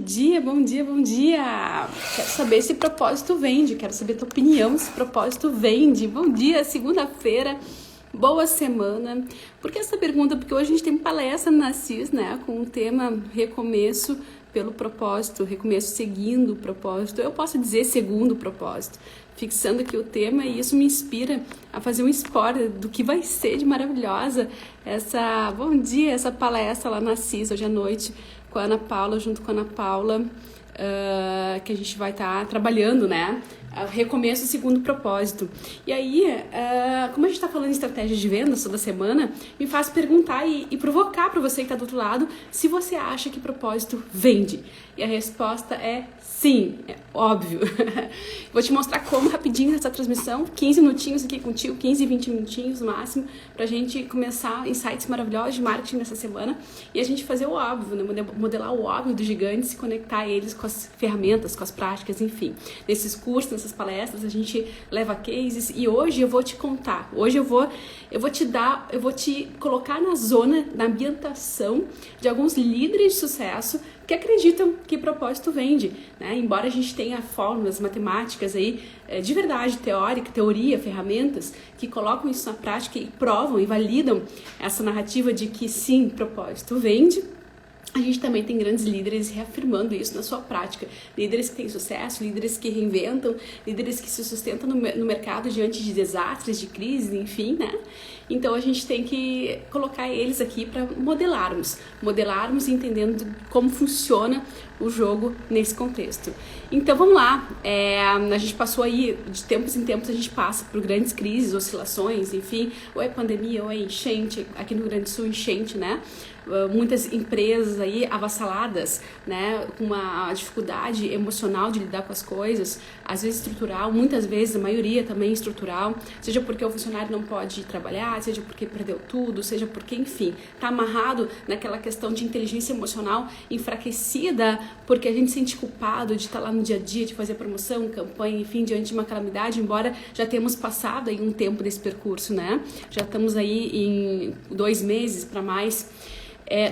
dia, bom dia, bom dia! Quero saber se propósito vende, quero saber a tua opinião se propósito vende. Bom dia, segunda-feira, boa semana. Por que essa pergunta? Porque hoje a gente tem palestra na CIS, né, com o tema recomeço pelo propósito, recomeço seguindo o propósito. Eu posso dizer segundo o propósito, fixando aqui o tema, e isso me inspira a fazer um spoiler do que vai ser de maravilhosa essa palestra lá na CIS hoje à noite, com a Ana Paula, junto com a Ana Paula, que a gente vai estar trabalhando, né? Recomeço segundo propósito. E aí, como a gente está falando em estratégia de vendas toda semana, me faz perguntar e provocar para você que está do outro lado se você acha que propósito vende. E a resposta é sim, é óbvio. Vou te mostrar como rapidinho nessa transmissão, 15 minutinhos aqui contigo, 15, 20 minutinhos no máximo, pra gente começar insights maravilhosos de marketing nessa semana e a gente fazer o óbvio, né? Modelar o óbvio dos gigantes e conectar eles com as ferramentas, com as práticas, enfim. Nesses cursos, nessas palestras, a gente leva cases e hoje eu vou te contar, hoje eu vou te colocar na zona, na ambientação de alguns líderes de sucesso que acreditam que propósito vende, né? Embora a gente tenha fórmulas matemáticas aí, de verdade, teoria, ferramentas que colocam isso na prática e provam e validam essa narrativa de que sim, propósito vende. A gente também tem grandes líderes reafirmando isso na sua prática. Líderes que têm sucesso, líderes que reinventam, líderes que se sustentam no mercado diante de desastres, de crises, enfim, né? Então a gente tem que colocar eles aqui para modelarmos entendendo como funciona o jogo nesse contexto. Então vamos lá, a gente passou aí, de tempos em tempos a gente passa por grandes crises, oscilações, enfim, ou é pandemia, ou é enchente, aqui no Rio Grande do Sul enchente, né? Muitas empresas aí avassaladas, né, com uma dificuldade emocional de lidar com as coisas, às vezes estrutural, muitas vezes, a maioria também estrutural, seja porque o funcionário não pode trabalhar, seja porque perdeu tudo, seja porque, enfim, está amarrado naquela questão de inteligência emocional enfraquecida, porque a gente se sente culpado de estar lá no dia a dia, de fazer promoção, campanha, enfim, diante de uma calamidade, embora já tenhamos passado aí um tempo desse percurso, né, já estamos aí em 2 meses para mais.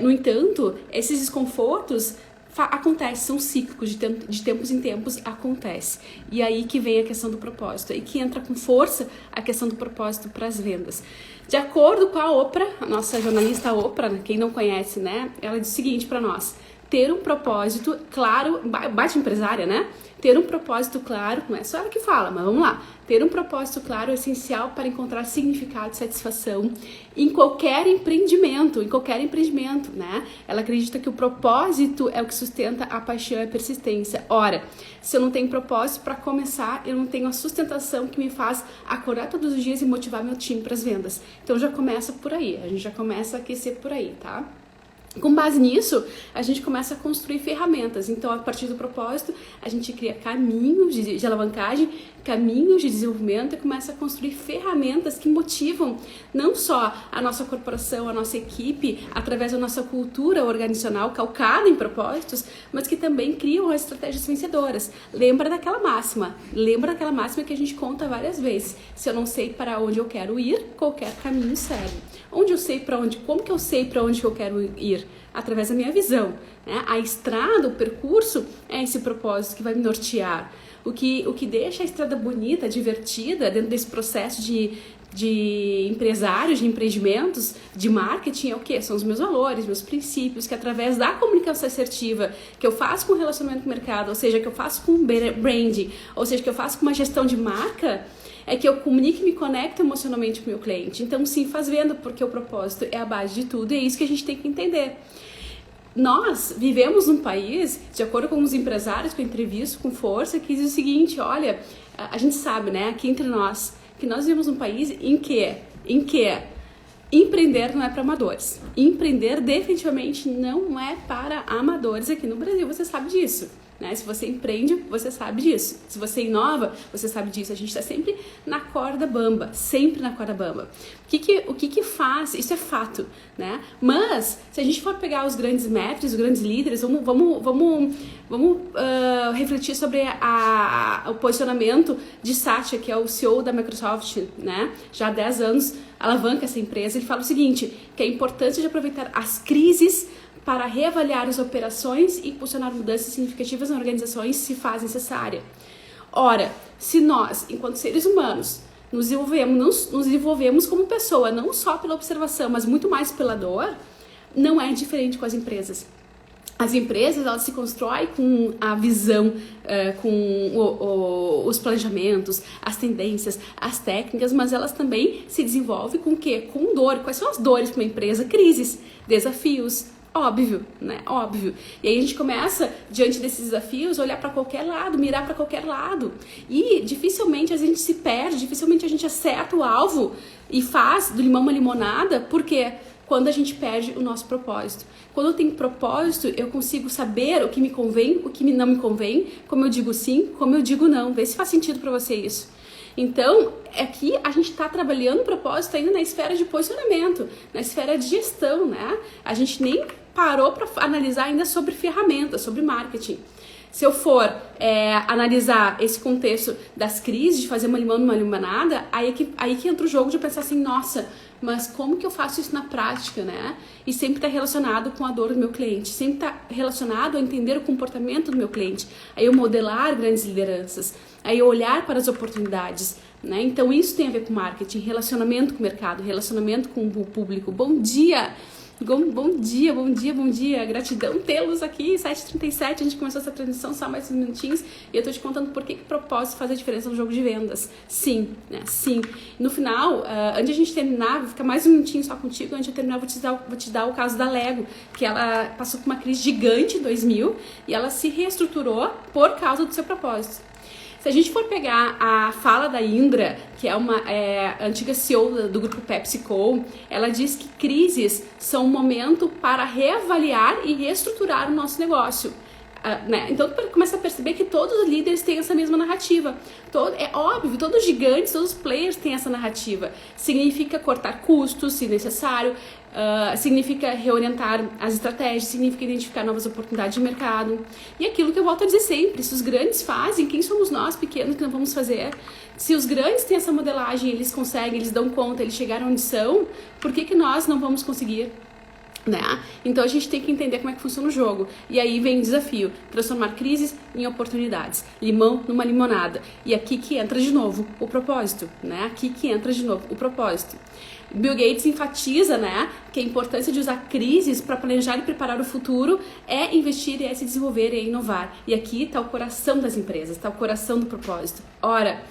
No entanto, esses desconfortos acontecem, são cíclicos, de tempos em tempos acontece. E aí que vem a questão do propósito, aí que entra com força a questão do propósito para as vendas. De acordo com a Oprah, a nossa jornalista Oprah, quem não conhece, né, ela diz o seguinte para nós: ter um propósito claro, bate empresária, né? Ter um propósito claro, não é só ela que fala, mas vamos lá. Ter um propósito claro é essencial para encontrar significado e satisfação em qualquer empreendimento, né? Ela acredita que o propósito é o que sustenta a paixão e a persistência. Ora, se eu não tenho propósito para começar, eu não tenho a sustentação que me faz acordar todos os dias e motivar meu time para as vendas. Então já começa por aí, a gente já começa a aquecer por aí, tá? Com base nisso, a gente começa a construir ferramentas. Então, a partir do propósito, a gente cria caminhos de alavancagem, caminhos de desenvolvimento e começa a construir ferramentas que motivam não só a nossa corporação, a nossa equipe, através da nossa cultura organizacional calcada em propósitos, mas que também criam as estratégias vencedoras. Lembra daquela máxima que a gente conta várias vezes. Se eu não sei para onde eu quero ir, qualquer caminho serve. Como que eu sei para onde eu quero ir? Através da minha visão, né? A estrada, o percurso é esse propósito que vai me nortear. O que deixa a estrada bonita, divertida dentro desse processo de empresários, de empreendimentos, de marketing é o quê? São os meus valores, meus princípios, que através da comunicação assertiva que eu faço com relacionamento com o mercado, ou seja, que eu faço com branding, ou seja, que eu faço com uma gestão de marca, é que eu comunico e me conecto emocionalmente com o meu cliente. Então, sim, faz venda, porque o propósito é a base de tudo e é isso que a gente tem que entender. Nós vivemos num país, de acordo com os empresários que eu entrevisto com força, que diz o seguinte: olha, a gente sabe, né, aqui entre nós, que nós vivemos num país em que empreender não é para amadores. Empreender definitivamente não é para amadores aqui no Brasil, você sabe disso. Né? Se você empreende, você sabe disso. Se você inova, você sabe disso. A gente está sempre na corda bamba, sempre na corda bamba. O que faz? Isso é fato, né? Mas se a gente for pegar os grandes mestres, os grandes líderes, vamos refletir sobre o posicionamento de Satya, que é o CEO da Microsoft, né? Já há 10 anos alavanca essa empresa. Ele fala o seguinte, que é importante de aproveitar as crises para reavaliar as operações e impulsionar mudanças significativas na organizações se faz necessária. Ora, se nós, enquanto seres humanos, nos desenvolvemos como pessoa, não só pela observação, mas muito mais pela dor, não é diferente com as empresas. As empresas, elas se constroem com a visão, com os planejamentos, as tendências, as técnicas, mas elas também se desenvolvem com o quê? Com dor. Quais são as dores para uma empresa? Crises, desafios, óbvio, né? Óbvio. E aí a gente começa, diante desses desafios, olhar para qualquer lado, mirar para qualquer lado. E dificilmente a gente se perde, dificilmente a gente acerta o alvo e faz do limão uma limonada, porque quando a gente perde o nosso propósito. Quando eu tenho propósito, eu consigo saber o que me convém, o que não me convém, como eu digo sim, como eu digo não. Vê se faz sentido para você isso. Então, aqui a gente está trabalhando o propósito ainda na esfera de posicionamento, na esfera de gestão, né? A gente nem parou para analisar ainda sobre ferramentas, sobre marketing. Se eu for analisar esse contexto das crises, de fazer uma limão numa limonada, aí que entra o jogo de pensar assim, nossa, mas como que eu faço isso na prática, né? E sempre está relacionado com a dor do meu cliente, sempre está relacionado a entender o comportamento do meu cliente, aí eu modelar grandes lideranças, aí eu olhar para as oportunidades, né? Então isso tem a ver com marketing, relacionamento com o mercado, relacionamento com o público. Bom dia! Bom dia, bom dia, bom dia. Gratidão tê-los aqui, 7h37, a gente começou essa transmissão só mais uns minutinhos e eu tô te contando por que propósito faz a diferença no jogo de vendas. Sim, né? Sim. No final, antes de a gente terminar, vou ficar mais um minutinho só contigo, antes de eu terminar vou te dar o caso da Lego, que ela passou por uma crise gigante em 2000 e ela se reestruturou por causa do seu propósito. Se a gente for pegar a fala da Indra, que é uma antiga CEO do grupo PepsiCo, ela diz que crises são um momento para reavaliar e reestruturar o nosso negócio. Né? Então, começa a perceber que todos os líderes têm essa mesma narrativa. É óbvio, todos os gigantes, todos os players têm essa narrativa. Significa cortar custos, se necessário, significa reorientar as estratégias, significa identificar novas oportunidades de mercado. E aquilo que eu volto a dizer sempre, se os grandes fazem, quem somos nós pequenos que não vamos fazer? Se os grandes têm essa modelagem, eles conseguem, eles dão conta, eles chegaram onde são, por que nós não vamos conseguir? Né? Então a gente tem que entender como é que funciona o jogo. E aí vem o desafio, transformar crises em oportunidades, limão numa limonada. E aqui que entra de novo o propósito, né? Aqui que entra de novo o propósito. Bill Gates enfatiza, né, que a importância de usar crises para planejar e preparar o futuro é investir, é se desenvolver, é inovar. E aqui está o coração das empresas, está o coração do propósito. Ora,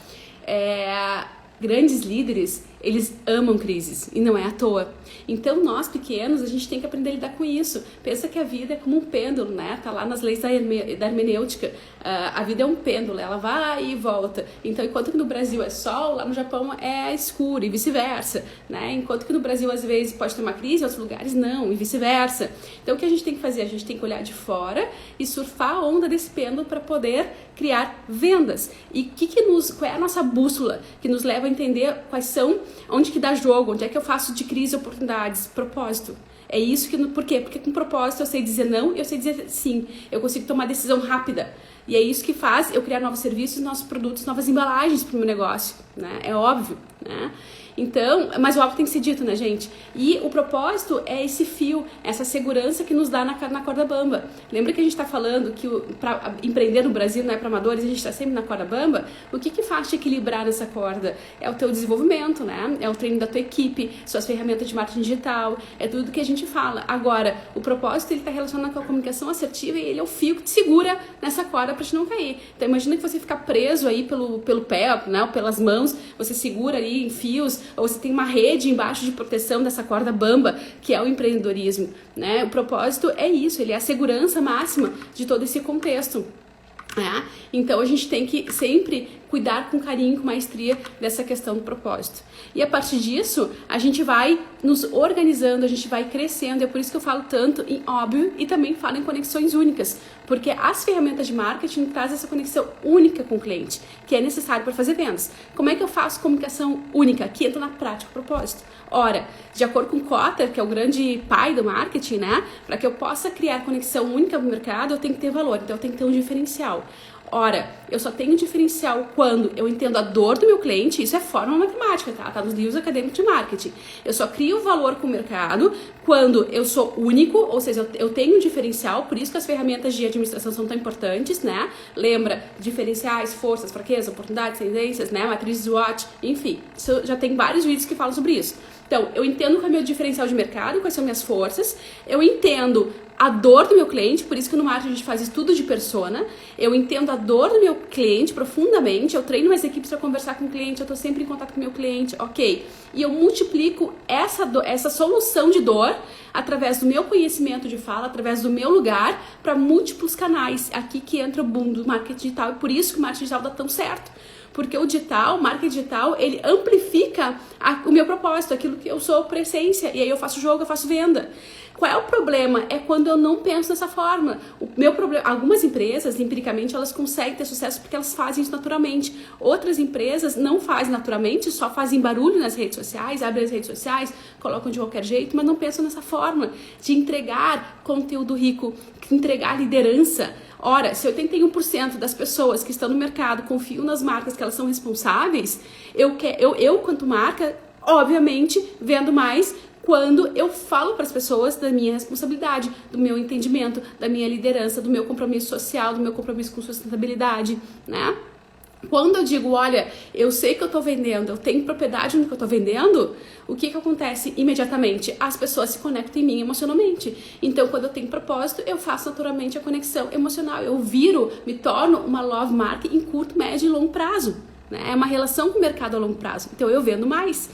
grandes líderes, eles amam crises e não é à toa. Então nós pequenos, a gente tem que aprender a lidar com isso. Pensa que a vida é como um pêndulo, né? Tá lá nas leis da hermenêutica. A vida é um pêndulo, ela vai e volta. Então enquanto que no Brasil é sol, lá no Japão é escuro e vice-versa, né? Enquanto que no Brasil às vezes pode ter uma crise, em outros lugares não, e vice-versa. Então o que a gente tem que fazer? A gente tem que olhar de fora e surfar a onda desse pêndulo para poder criar vendas. E qual é a nossa bússola que nos leva a entender quais são, onde que dá jogo, onde é que eu faço de crise oportunidades, propósito. É isso que, por quê? Porque com propósito eu sei dizer não e eu sei dizer sim. Eu consigo tomar decisão rápida. E é isso que faz eu criar novos serviços, novos produtos, novas embalagens para o meu negócio, né? É óbvio, né? Então, mas o óbvio tem que ser dito, né, gente? E o propósito é esse fio, essa segurança que nos dá na corda bamba. Lembra que a gente está falando que para empreender no Brasil não é para amadores, a gente está sempre na corda bamba? O que faz te equilibrar nessa corda? É o teu desenvolvimento, né? É o treino da tua equipe, suas ferramentas de marketing digital, é tudo que a gente fala. Agora, o propósito, ele está relacionado com a comunicação assertiva e ele é o fio que te segura nessa corda para te não cair. Então, imagina que você ficar preso aí pelo pé, né, ou pelas mãos, você segura ali em fios, ou você tem uma rede embaixo de proteção dessa corda bamba, que é o empreendedorismo, né? O propósito é isso, ele é a segurança máxima de todo esse contexto. Então a gente tem que sempre cuidar com carinho, com maestria dessa questão do propósito. E a partir disso, a gente vai nos organizando, a gente vai crescendo. É por isso que eu falo tanto em óbvio e também falo em conexões únicas, porque as ferramentas de marketing trazem essa conexão única com o cliente, que é necessário para fazer vendas. Como é que eu faço comunicação única? Que entra na prática o propósito. Ora, de acordo com Kotler, que é o grande pai do marketing, né? Para que eu possa criar conexão única no mercado, eu tenho que ter valor, então eu tenho que ter um diferencial. Ora, eu só tenho diferencial quando eu entendo a dor do meu cliente, isso é fórmula matemática, tá? Tá nos livros acadêmicos de marketing. Eu só crio valor com o mercado quando eu sou único, ou seja, eu tenho um diferencial, por isso que as ferramentas de administração são tão importantes, né? Lembra, diferenciais, forças, fraquezas, oportunidades, tendências, né? Matriz SWOT, enfim. Isso, já tem vários vídeos que falam sobre isso. Então, eu entendo qual é o meu diferencial de mercado, quais são minhas forças, eu entendo a dor do meu cliente, por isso que no marketing a gente faz estudo de persona, eu entendo a dor do meu cliente profundamente, eu treino minhas equipes para conversar com o cliente, eu tô sempre em contato com o meu cliente, ok. E eu multiplico essa solução de dor através do meu conhecimento de fala, através do meu lugar, para múltiplos canais. Aqui que entra o boom do marketing digital, e por isso que o marketing digital dá tão certo. Porque o digital, o marketing digital, ele amplifica o meu propósito, aquilo que eu sou por essência. E aí eu faço jogo, eu faço venda. Qual é o problema? É quando eu não penso dessa forma. O meu problema, algumas empresas, empiricamente, elas conseguem ter sucesso porque elas fazem isso naturalmente. Outras empresas não fazem naturalmente, só fazem barulho nas redes sociais, abrem as redes sociais, colocam de qualquer jeito, mas não pensam nessa forma de entregar conteúdo rico, entregar liderança. Ora, se 81% das pessoas que estão no mercado confiam nas marcas que elas são responsáveis, eu quanto marca, obviamente, vendo mais quando eu falo para as pessoas da minha responsabilidade, do meu entendimento, da minha liderança, do meu compromisso social, do meu compromisso com sustentabilidade, né? Quando eu digo, olha, eu sei que eu tô vendendo, eu tenho propriedade no que eu tô vendendo, o que acontece imediatamente? As pessoas se conectam em mim emocionalmente. Então, quando eu tenho propósito, eu faço naturalmente a conexão emocional. Eu me torno uma love mark em curto, médio e longo prazo, né? É uma relação com o mercado a longo prazo. Então, eu vendo mais.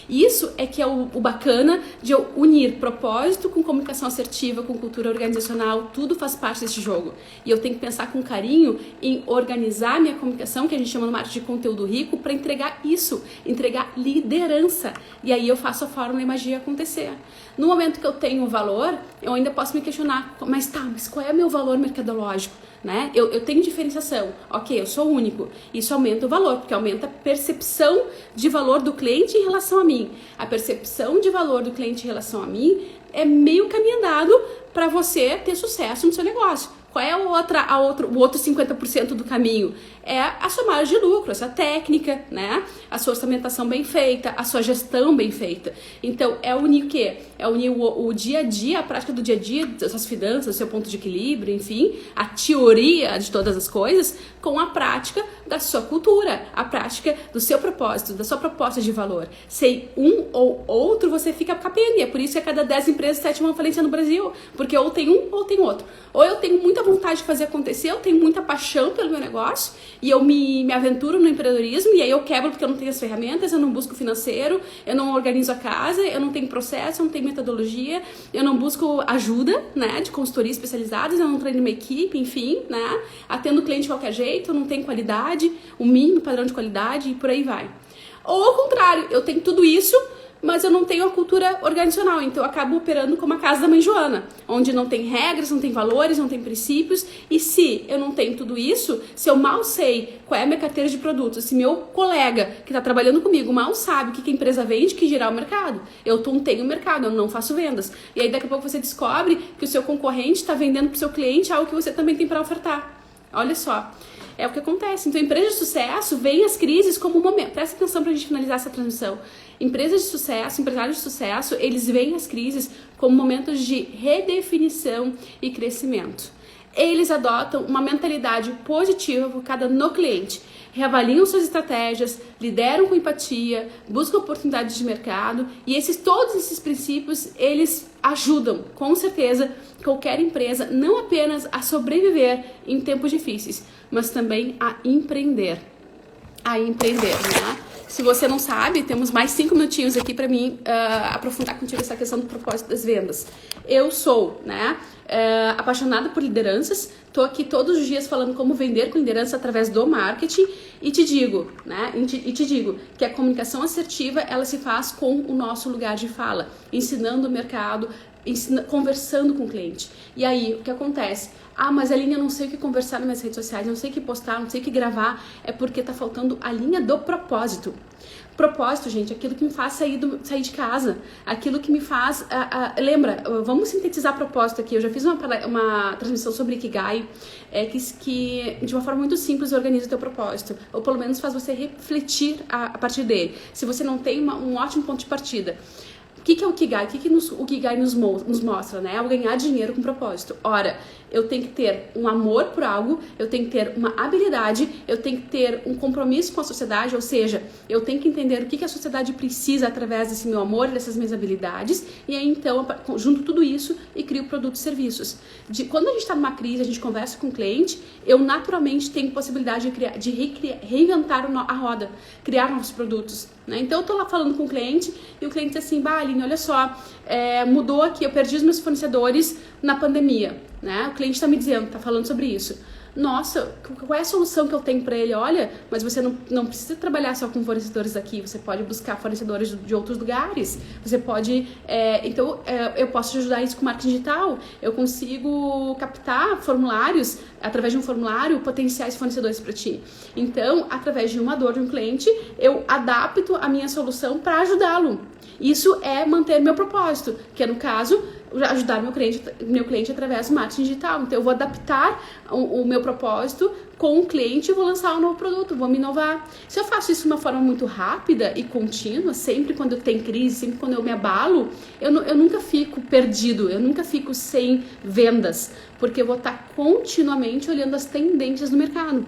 Isso é que é o bacana de eu unir propósito com comunicação assertiva, com cultura organizacional, tudo faz parte desse jogo. E eu tenho que pensar com carinho em organizar minha comunicação, que a gente chama no marketing de conteúdo rico, para entregar isso, entregar liderança. E aí eu faço a fórmula e a magia acontecer. No momento que eu tenho valor, eu ainda posso me questionar, mas qual é o meu valor mercadológico? Né? Eu tenho diferenciação, ok, eu sou único, isso aumenta o valor, porque aumenta a percepção de valor do cliente em relação a mim. A percepção de valor do cliente em relação a mim é meio caminho andado para você ter sucesso no seu negócio. Qual é o outro 50% do caminho? É a sua margem de lucro, a sua técnica, né? A sua orçamentação bem feita, a sua gestão bem feita. Então, é unir o quê? É unir o dia a dia, a prática do dia a dia, das suas finanças, do seu ponto de equilíbrio, enfim, a teoria de todas as coisas, com a prática da sua cultura, a prática do seu propósito, da sua proposta de valor. Sem um ou outro, você fica capenga. É por isso que a cada 10 empresas, 7 vão à falência no Brasil. Porque ou tem um ou tem outro. Ou eu tenho muita vontade de fazer acontecer, eu tenho muita paixão pelo meu negócio e eu me aventuro no empreendedorismo e aí eu quebro porque eu não tenho as ferramentas, eu não busco financeiro, eu não organizo a casa, eu não tenho processo, eu não tenho metodologia, eu não busco ajuda, né, de consultoria especializadas, eu não treino uma equipe, enfim, né, atendo o cliente de qualquer jeito, eu não tenho qualidade, o mínimo padrão de qualidade e por aí vai. Ou ao contrário, eu tenho tudo isso, mas eu não tenho a cultura organizacional, então eu acabo operando como a casa da mãe Joana, onde não tem regras, não tem valores, não tem princípios, e se eu não tenho tudo isso, se eu mal sei qual é a minha carteira de produtos, se meu colega que está trabalhando comigo mal sabe o que a empresa vende, que girar o mercado, eu tenho o mercado, eu não faço vendas, e aí daqui a pouco você descobre que o seu concorrente está vendendo para o seu cliente algo que você também tem para ofertar. Olha só. É o que acontece. Então, empresas de sucesso veem as crises como um momento. Presta atenção para a gente finalizar essa transmissão. Empresas de sucesso, empresários de sucesso, eles veem as crises como momentos de redefinição e crescimento. Eles adotam uma mentalidade positiva focada no cliente, reavaliam suas estratégias, lideram com empatia, buscam oportunidades de mercado e todos esses princípios, eles ajudam, com certeza, qualquer empresa não apenas a sobreviver em tempos difíceis, mas também a empreender. Né? Se você não sabe, temos mais 5 minutinhos aqui para mim aprofundar contigo essa questão do propósito das vendas. Eu sou, né, apaixonada por lideranças, tô aqui todos os dias falando como vender com liderança através do marketing e te digo, né, que a comunicação assertiva, ela se faz com o nosso lugar de fala, ensinando o mercado, conversando com o cliente. E aí, o que acontece? Mas Aline, eu não sei o que conversar nas minhas redes sociais, não sei o que postar, não sei o que gravar. É porque tá faltando a linha do propósito. Propósito, gente, aquilo que me faz sair de casa, aquilo que me faz... lembra, vamos sintetizar propósito aqui. Eu já fiz uma transmissão sobre Ikigai, que de uma forma muito simples organiza o teu propósito, ou pelo menos faz você refletir a partir dele. Se você não tem um ótimo ponto de partida. O que é o Ikigai? O que o Ikigai nos mostra, né? É o ganhar dinheiro com propósito. Ora, eu tenho que ter um amor por algo, eu tenho que ter uma habilidade, eu tenho que ter um compromisso com a sociedade, ou seja, eu tenho que entender o que a sociedade precisa através desse meu amor, dessas minhas habilidades, e aí então, junto tudo isso e crio produtos e serviços. Quando a gente está numa crise, a gente conversa com o cliente, eu naturalmente tenho possibilidade de reinventar a roda, criar novos produtos. Né? Então eu tô lá falando com o cliente e o cliente diz assim, Aline, olha só, mudou aqui, eu perdi os meus fornecedores na pandemia, né? O cliente está me dizendo, está falando sobre isso. Nossa, qual é a solução que eu tenho para ele? Olha, mas você não precisa trabalhar só com fornecedores aqui, você pode buscar fornecedores de outros lugares, você pode, eu posso te ajudar isso com marketing digital, eu consigo captar formulários, através de um formulário, potenciais fornecedores para ti. Então, através de uma dor de um cliente, eu adapto a minha solução para ajudá-lo. Isso é manter meu propósito, que é, no caso, ajudar meu cliente através do marketing digital. Então, eu vou adaptar o meu propósito com o cliente e vou lançar um novo produto, vou me inovar. Se eu faço isso de uma forma muito rápida e contínua, sempre quando tem crise, sempre quando eu me abalo, eu nunca fico perdido, eu nunca fico sem vendas, porque eu vou estar continuamente olhando as tendências do mercado.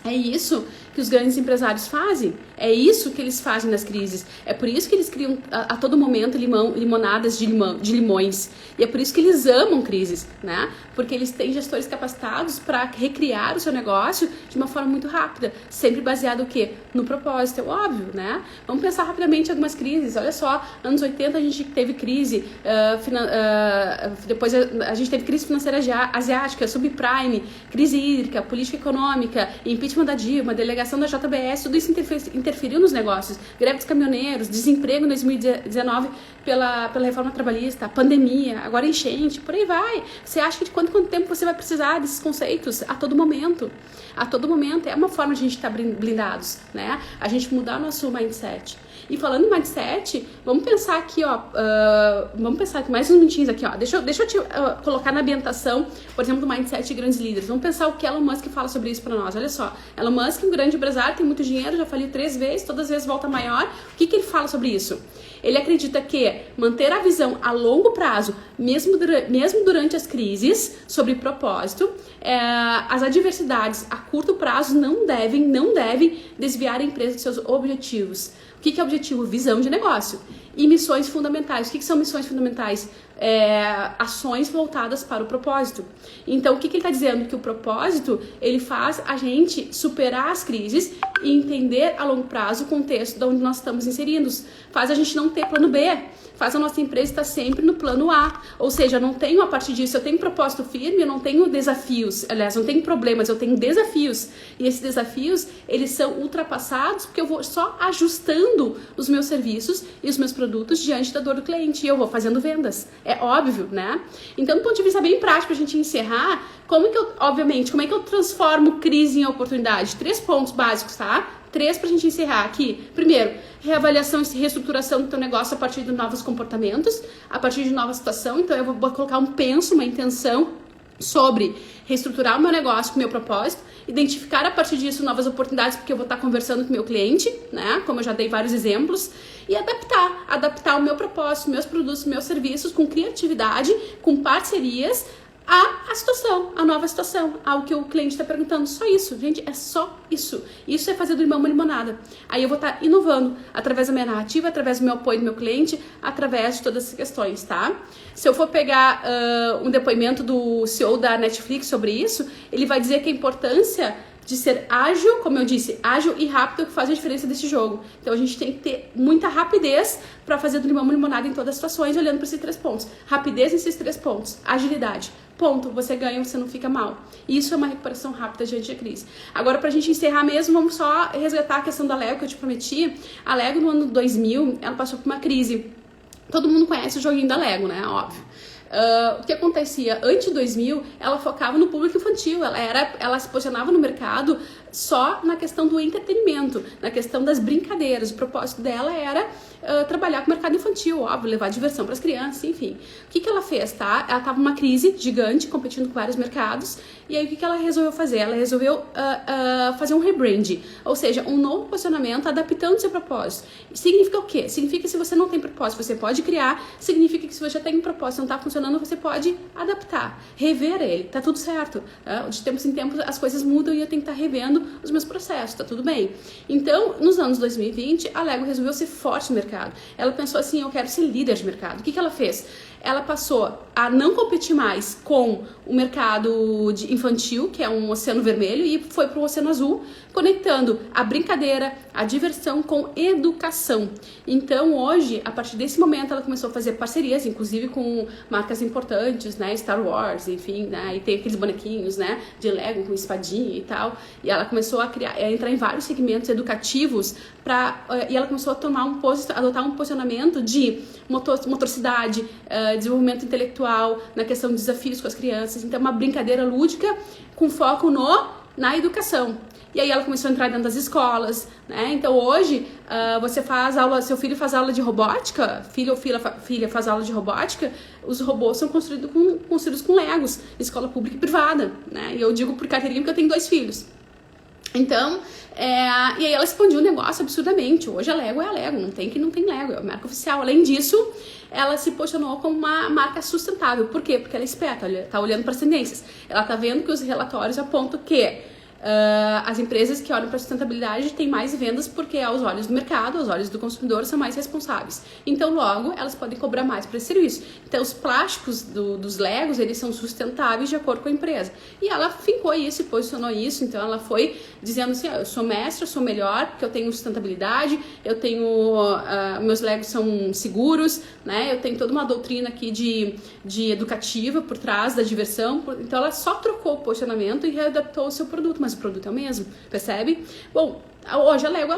É isso que os grandes empresários fazem, é isso que eles fazem nas crises, é por isso que eles criam a todo momento limonadas de limões, e é por isso que eles amam crises, né? Porque eles têm gestores capacitados para recriar o seu negócio de uma forma muito rápida, sempre baseado o quê? No propósito, é óbvio, né? Vamos pensar rapidamente em algumas crises, olha só, anos 80 a gente teve crise, depois a gente teve crise financeira asiática, subprime, crise hídrica, política econômica, impeachment da Dilma, delegação da JBS, tudo isso interferiu nos negócios. Greve dos caminhoneiros, desemprego em 2019 pela reforma trabalhista, pandemia, agora enchente, por aí vai. Você acha que de quanto tempo você vai precisar desses conceitos? A todo momento. A todo momento. É uma forma de a gente estar blindados, né? A gente mudar o nosso mindset. E falando em mindset, vamos pensar aqui, ó, vamos pensar aqui mais uns minutinhos aqui, ó. Deixa eu te colocar na ambientação, por exemplo, do mindset de grandes líderes. Vamos pensar o que Elon Musk fala sobre isso pra nós. Olha só, Elon Musk, um grande empresário, tem muito dinheiro, já faliu 3 vezes, todas as vezes volta maior. O que ele fala sobre isso? Ele acredita que manter a visão a longo prazo, mesmo durante as crises, sobre propósito, as adversidades a curto prazo não devem desviar a empresa de seus objetivos. O que é objetivo? Visão de negócio. E missões fundamentais. O que são missões fundamentais? Ações voltadas para o propósito. Então, o que ele está dizendo? Que o propósito, ele faz a gente superar as crises e entender a longo prazo o contexto de onde nós estamos inseridos. Faz a gente não ter plano B. Faz a nossa empresa estar sempre no plano A. Ou seja, eu não tenho, a partir disso, eu tenho propósito firme, eu não tenho desafios. Aliás, não tenho problemas, eu tenho desafios. E esses desafios, eles são ultrapassados porque eu vou só ajustando os meus serviços e os meus produtos diante da dor do cliente. E eu vou fazendo vendas. É óbvio, né? Então, do ponto de vista bem prático, a gente encerrar, como é que eu transformo crise em oportunidade? 3 pontos básicos, tá? 3 pra gente encerrar aqui. Primeiro, reavaliação e reestruturação do teu negócio a partir de novos comportamentos, a partir de nova situação. Então, eu vou colocar um penso, uma intenção sobre reestruturar o meu negócio com o meu propósito, identificar a partir disso novas oportunidades, porque eu vou estar conversando com o meu cliente, né? Como eu já dei vários exemplos, e adaptar o meu propósito, meus produtos, meus serviços com criatividade, com parcerias, a nova situação, ao que o cliente está perguntando. Só isso, gente, é só isso. Isso é fazer do limão uma limonada. Aí eu vou estar inovando através da minha narrativa, através do meu apoio do meu cliente, através de todas essas questões, tá? Se eu for pegar um depoimento do CEO da Netflix sobre isso, ele vai dizer que a importância de ser ágil, como eu disse, ágil e rápido é o que faz a diferença desse jogo. Então a gente tem que ter muita rapidez para fazer do limão uma limonada em todas as situações, olhando para esses 3 pontos. Rapidez nesses 3 pontos. Agilidade. Ponto. Você ganha, você não fica mal. Isso é uma recuperação rápida diante da crise. Agora, pra gente encerrar mesmo, vamos só resgatar a questão da Lego que eu te prometi. A Lego, no ano 2000, ela passou por uma crise. Todo mundo conhece o joguinho da Lego, né? Óbvio. O que acontecia? Antes de 2000, ela focava no público infantil, ela se posicionava no mercado só na questão do entretenimento, na questão das brincadeiras. O propósito dela era trabalhar com o mercado infantil, óbvio, levar diversão para as crianças, enfim. O que ela fez, tá? Ela estava numa crise gigante, competindo com vários mercados, e aí o que ela resolveu fazer? Ela resolveu fazer um rebrand, ou seja, um novo posicionamento adaptando seu propósito. Significa o quê? Significa que se você não tem propósito, você pode criar. Significa que se você já tem um propósito e não está funcionando, você pode adaptar, rever ele, tá tudo certo. De tempos em tempos as coisas mudam e eu tenho que estar revendo os meus processos, tá tudo bem. Então, nos anos 2020, a Lego resolveu ser forte no mercado. Ela pensou assim, eu quero ser líder de mercado. O que ela fez? Ela passou a não competir mais com o mercado infantil, que é um oceano vermelho, e foi para o oceano azul, conectando a brincadeira, a diversão com educação. Então, hoje, a partir desse momento, ela começou a fazer parcerias, inclusive com marcas importantes, né, Star Wars, enfim, né, e tem aqueles bonequinhos, né, de Lego com espadinha e tal, e ela começou a entrar em vários segmentos educativos, e ela começou a adotar um posicionamento de motoricidade, desenvolvimento intelectual, na questão de desafios com as crianças. Então, uma brincadeira lúdica com foco na educação. E aí ela começou a entrar dentro das escolas, né? Então hoje você faz aula, seu filho faz aula de robótica, filho ou filha faz aula de robótica, os robôs são construídos com Legos, escola pública e privada, né? E eu digo por carteirinha porque eu tenho 2 filhos. Então, e aí ela expandiu o negócio absurdamente. Hoje a Lego é a Lego, não tem Lego, é a marca oficial. Além disso, ela se posicionou como uma marca sustentável. Por quê? Porque ela é esperta, tá olhando para as tendências. Ela tá vendo que os relatórios apontam que as empresas que olham para a sustentabilidade têm mais vendas porque aos olhos do mercado, aos olhos do consumidor, são mais responsáveis. Então, logo, elas podem cobrar mais por esse serviço. Então, os plásticos dos Legos, eles são sustentáveis de acordo com a empresa. E ela fincou isso e posicionou isso. Então, ela foi dizendo assim, eu sou mestra, eu sou melhor, porque eu tenho sustentabilidade, eu tenho... meus Legos são seguros, né? Eu tenho toda uma doutrina aqui de educativa por trás da diversão. Então, ela só trocou o posicionamento e readaptou o seu produto, mas o produto é o mesmo, percebe? Bom, hoje a Lego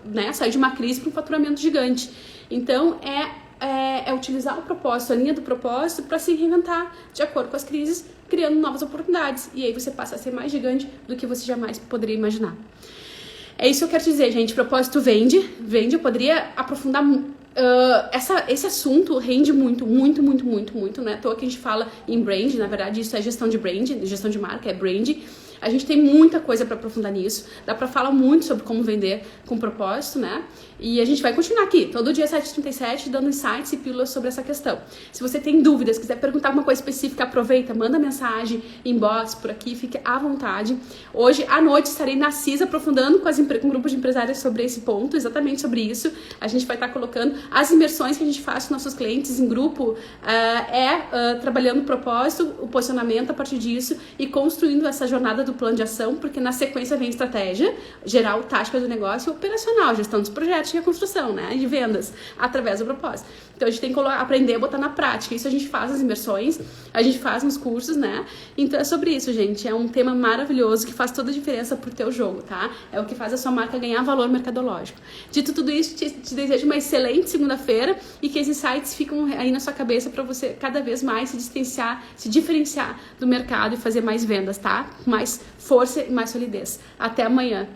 né, sai de uma crise para um faturamento gigante. Então, é utilizar o propósito, a linha do propósito, para se reinventar de acordo com as crises, criando novas oportunidades. E aí você passa a ser mais gigante do que você jamais poderia imaginar. É isso que eu quero dizer, gente. Propósito vende, eu poderia aprofundar. Esse assunto rende muito, né? À toa que a gente fala em brand, na verdade isso é gestão de brand, gestão de marca, é brand. A gente tem muita coisa para aprofundar nisso, dá para falar muito sobre como vender com propósito, né? E a gente vai continuar aqui, todo dia 7h37, dando insights e pílulas sobre essa questão. Se você tem dúvidas, quiser perguntar alguma coisa específica, aproveita, manda mensagem, inbox por aqui, fique à vontade. Hoje à noite estarei na CIS aprofundando com um grupo de empresários sobre esse ponto, exatamente sobre isso. A gente vai estar colocando as imersões que a gente faz com nossos clientes em grupo, trabalhando o propósito, o posicionamento a partir disso e construindo essa jornada do plano de ação, porque na sequência vem estratégia, geral, tática do negócio e operacional, gestão dos projetos e reconstrução, né, de vendas, através do propósito. Então a gente tem que aprender a botar na prática, isso a gente faz nas imersões, a gente faz nos cursos, né, então é sobre isso, gente, é um tema maravilhoso que faz toda a diferença pro teu jogo, tá, é o que faz a sua marca ganhar valor mercadológico. Dito tudo isso, te desejo uma excelente segunda-feira e que esses insights ficam aí na sua cabeça para você cada vez mais se diferenciar do mercado e fazer mais vendas, tá, com mais força e mais solidez. Até amanhã.